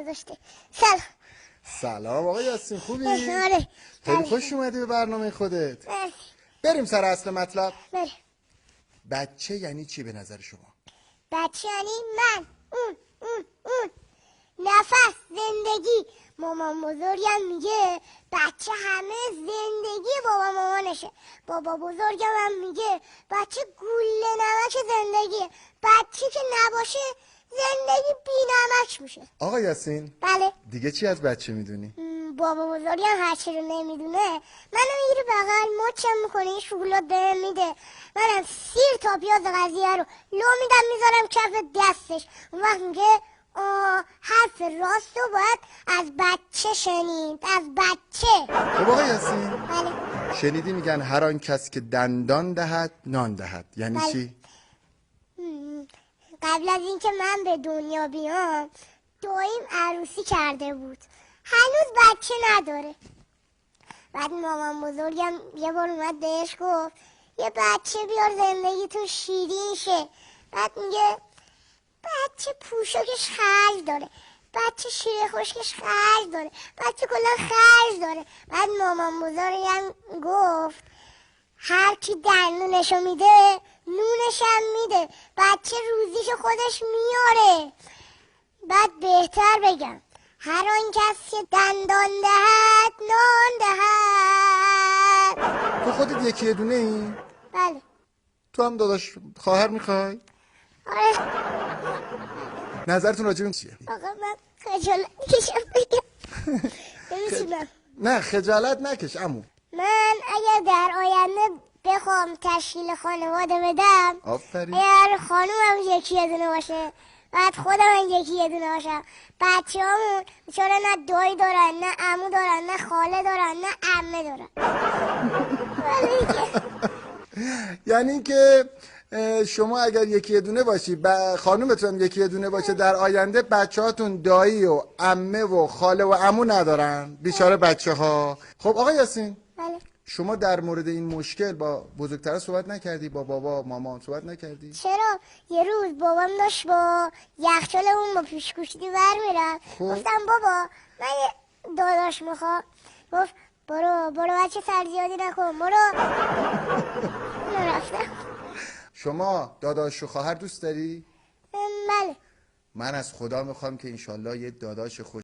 گذاشته. سلام. سلام آقا یاسین، خوبی؟ آره. خیلی خوش اومدی به برنامه خودت. بله. بریم سر اصل مطلب. بله. بچه یعنی چی به نظر شما؟ بچه یعنی من، اون نفس، زندگی. مامان بزرگم میگه بچه همه زندگی بابا مامانشه. بابا بزرگم هم میگه بچه گوله نمک زندگیه. بچه که نباشه زندگی بی نمک میشه. آقا یاسین، بله. دیگه چی از بچه میدونی؟ بابا بزرگم هرچی رو نمیدونه منو میگیره بغل مچم میکنه، این شکلات بهم میده، منم سیر تا پیاز قضیه رو لو میدم میذارم کف دستش. اون وقت میگه حرف راست رو باید از بچه شنید، از بچه. خب آقا یاسین، بله. شنیدی میگن هر آن کس که دندان دهد نان دهد، یعنی بله. چی؟ قبل از اینکه من به دنیا بیام داییم عروسی کرده بود، هنوز بچه نداره. بعد مامان بزرگم یه بار اومد بهش گفت یه بچه بیار زندگیتون شیرین شه. بعد میگه بچه پوشاکش خرج داره، بچه شیر خشکش خرج داره، بچه کلا خرج داره. بعد مامان بزرگم گفت هر کی دندونشو میده نونش هم میده، بچه روزیشو خودش میاره. بعد بهتر بگم هر آن کس که دندان دهد نان دهد. تو خودت یکی دونه ای؟ بله. تو هم داداش خواهر میخوای؟ آره. نظرتون راجع به چیه؟ آقا من خجالت میکشم بگم. نمیتونم. نه خجالت نکش عمو. من اگر در آینده بخوام تشکیل خانواده بدم، آفرین. اگر خانومم یکی یه دونه باشه بعد خودم هم یکی یه دونه باشم، بچه همون چون نه دایی دارن، نه عمو دارن، نه خاله دارن، نه عمه دارن. یعنی که شما اگر یکی دونه باشی خانومتون یکی دونه باشه در آینده بچه‌هاتون دایی و عمه و خاله و عمو ندارن، بیچاره بچه‌ها. خب آقا یاسین، بله. شما در مورد این مشکل با بزرگترا صحبت نکردی؟ با بابا مامان صحبت نکردی؟ چرا؟ یه روز بابام داشت با یخچالمون با پیشگوشتی برمیرفت. گفتم بابا من یه داداش میخوام. گفت برو بچه سر زیادی نکن، برو. رفتم. شما داداش و خواهر دوست داری؟ بله. من از خدا میخوام که انشالله یه داداش خوش